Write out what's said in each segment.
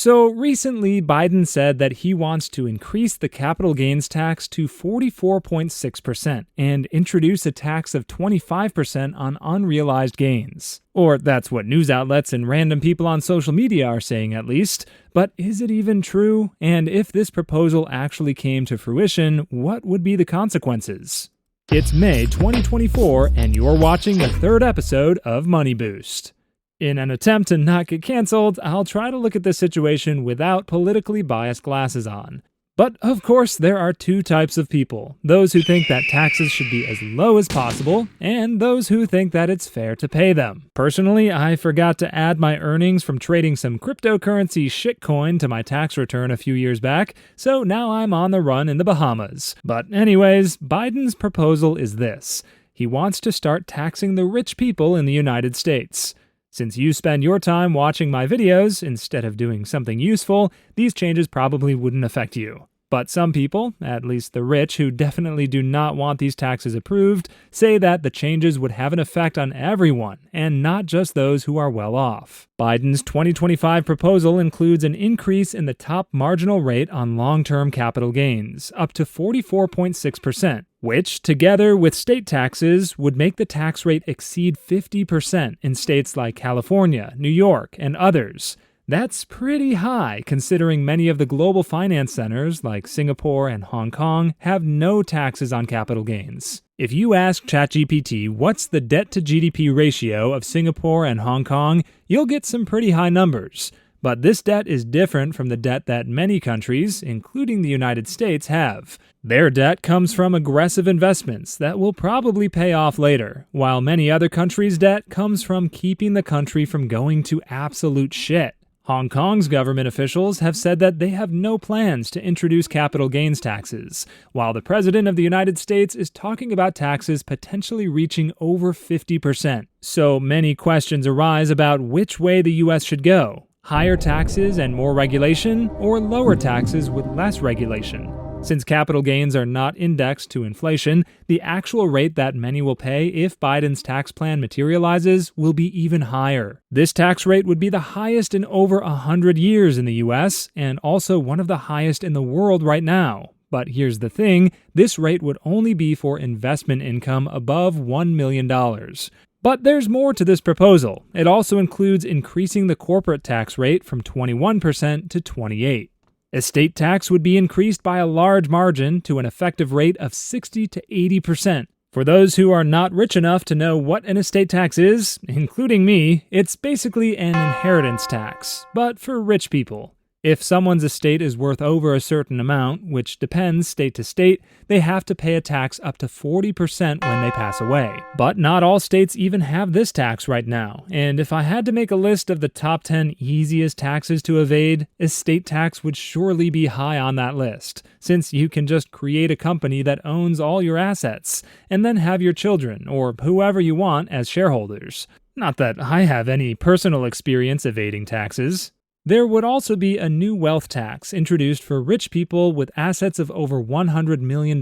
So recently, Biden said that he wants to increase the capital gains tax to 44.6% and introduce a tax of 25% on unrealized gains. Or that's what news outlets and random people on social media are saying, at least. But is it even true? And if this proposal actually came to fruition, what would be the consequences? It's May 2024, and you're watching the third episode of Money Boost. In an attempt to not get canceled, I'll try to look at this situation without politically biased glasses on. But of course, there are two types of people: those who think that taxes should be as low as possible, and those who think that it's fair to pay them. Personally, I forgot to add my earnings from trading some cryptocurrency shitcoin to my tax return a few years back, so now I'm on the run in the Bahamas. But anyways, Biden's proposal is this. He wants to start taxing the rich people in the United States. Since you spend your time watching my videos instead of doing something useful, these changes probably wouldn't affect you. But some people, at least the rich who definitely do not want these taxes approved, say that the changes would have an effect on everyone, and not just those who are well off. Biden's 2025 proposal includes an increase in the top marginal rate on long-term capital gains, up to 44.6%, which, together with state taxes, would make the tax rate exceed 50% in states like California, New York, and others. That's pretty high, considering many of the global finance centers, like Singapore and Hong Kong, have no taxes on capital gains. If you ask ChatGPT what's the debt-to-GDP ratio of Singapore and Hong Kong, you'll get some pretty high numbers. But this debt is different from the debt that many countries, including the United States, have. Their debt comes from aggressive investments that will probably pay off later, while many other countries' debt comes from keeping the country from going to absolute shit. Hong Kong's government officials have said that they have no plans to introduce capital gains taxes, while the President of the United States is talking about taxes potentially reaching over 50%. So many questions arise about which way the US should go: higher taxes and more regulation, or lower taxes with less regulation. Since capital gains are not indexed to inflation, the actual rate that many will pay if Biden's tax plan materializes will be even higher. This tax rate would be the highest in over 100 years in the US, and also one of the highest in the world right now. But here's the thing, this rate would only be for investment income above $1 million. But there's more to this proposal. It also includes increasing the corporate tax rate from 21% to 28%. Estate tax would be increased by a large margin to an effective rate of 60 to 80%. For those who are not rich enough to know what an estate tax is, including me, it's basically an inheritance tax, but for rich people. If someone's estate is worth over a certain amount, which depends state to state, they have to pay a tax up to 40% when they pass away. But not all states even have this tax right now, and if I had to make a list of the top 10 easiest taxes to evade, estate tax would surely be high on that list, since you can just create a company that owns all your assets, and then have your children, or whoever you want, as shareholders. Not that I have any personal experience evading taxes. There would also be a new wealth tax introduced for rich people with assets of over $100 million.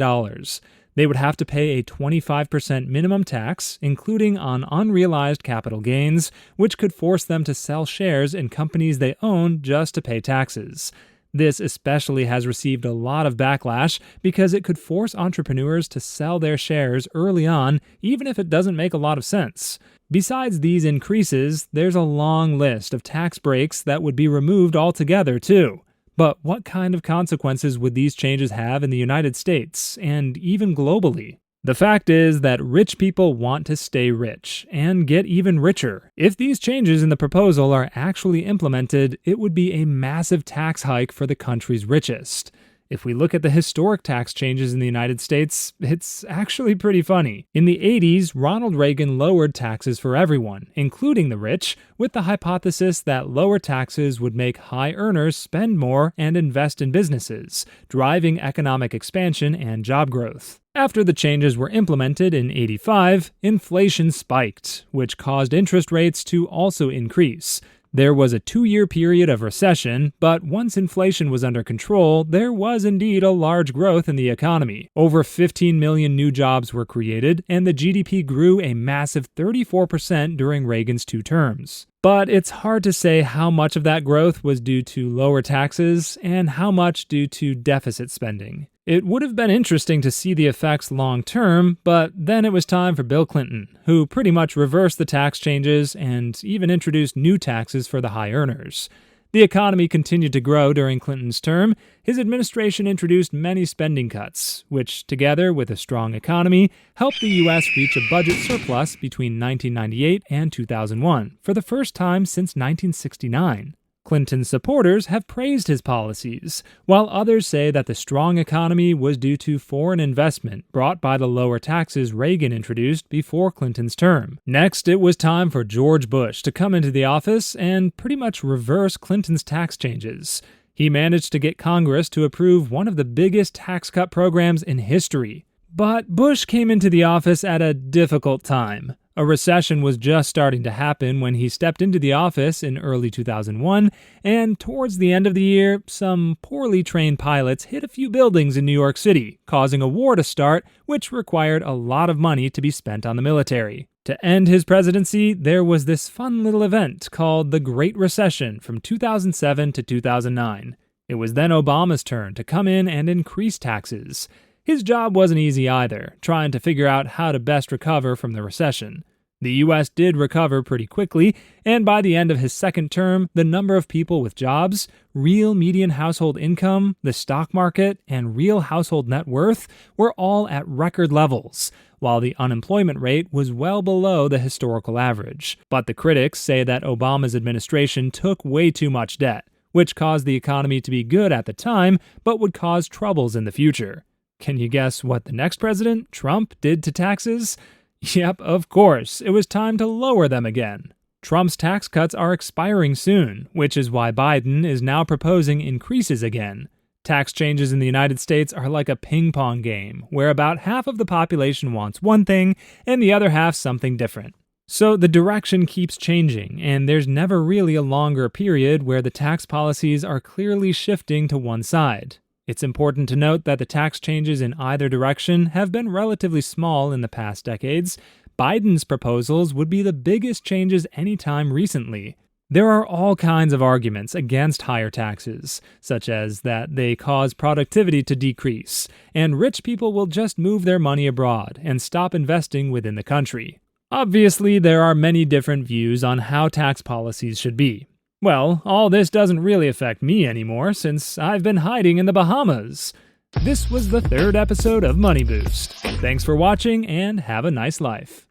They would have to pay a 25% minimum tax, including on unrealized capital gains, which could force them to sell shares in companies they own just to pay taxes. This especially has received a lot of backlash because it could force entrepreneurs to sell their shares early on, even if it doesn't make a lot of sense. Besides these increases, there's a long list of tax breaks that would be removed altogether, too. But what kind of consequences would these changes have in the United States, and even globally? The fact is that rich people want to stay rich, and get even richer. If these changes in the proposal are actually implemented, it would be a massive tax hike for the country's richest. If we look at the historic tax changes in the United States, it's actually pretty funny. In the 80s, Ronald Reagan lowered taxes for everyone, including the rich, with the hypothesis that lower taxes would make high earners spend more and invest in businesses, driving economic expansion and job growth. After the changes were implemented in '85, inflation spiked, which caused interest rates to also increase. There was a 2-year period of recession, but once inflation was under control, there was indeed a large growth in the economy. Over 15 million new jobs were created, and the GDP grew a massive 34% during Reagan's 2 terms. But it's hard to say how much of that growth was due to lower taxes and how much due to deficit spending. It would have been interesting to see the effects long term, but then it was time for Bill Clinton, who pretty much reversed the tax changes and even introduced new taxes for the high earners. The economy continued to grow during Clinton's term. His administration introduced many spending cuts, which, together with a strong economy, helped the U.S. reach a budget surplus between 1998 and 2001, for the first time since 1969. Clinton's supporters have praised his policies, while others say that the strong economy was due to foreign investment brought by the lower taxes Reagan introduced before Clinton's term. Next, it was time for George Bush to come into the office and pretty much reverse Clinton's tax changes. He managed to get Congress to approve one of the biggest tax cut programs in history. But Bush came into the office at a difficult time. A recession was just starting to happen when he stepped into the office in early 2001, and towards the end of the year, some poorly trained pilots hit a few buildings in New York City, causing a war to start, which required a lot of money to be spent on the military. To end his presidency, there was this fun little event called the Great Recession from 2007 to 2009. It was then Obama's turn to come in and increase taxes. His job wasn't easy either, trying to figure out how to best recover from the recession. The U.S. did recover pretty quickly, and by the end of his second term, the number of people with jobs, real median household income, the stock market, and real household net worth were all at record levels, while the unemployment rate was well below the historical average. But the critics say that Obama's administration took way too much debt, which caused the economy to be good at the time, but would cause troubles in the future. Can you guess what the next president, Trump, did to taxes? Yep, of course, it was time to lower them again. Trump's tax cuts are expiring soon, which is why Biden is now proposing increases again. Tax changes in the United States are like a ping pong game, where about half of the population wants one thing and the other half something different. So the direction keeps changing, and there's never really a longer period where the tax policies are clearly shifting to one side. It's important to note that the tax changes in either direction have been relatively small in the past decades. Biden's proposals would be the biggest changes anytime recently. There are all kinds of arguments against higher taxes, such as that they cause productivity to decrease, and rich people will just move their money abroad and stop investing within the country. Obviously, there are many different views on how tax policies should be. Well, all this doesn't really affect me anymore since I've been hiding in the Bahamas. This was the 3rd episode of Money Boost. Thanks for watching and have a nice life.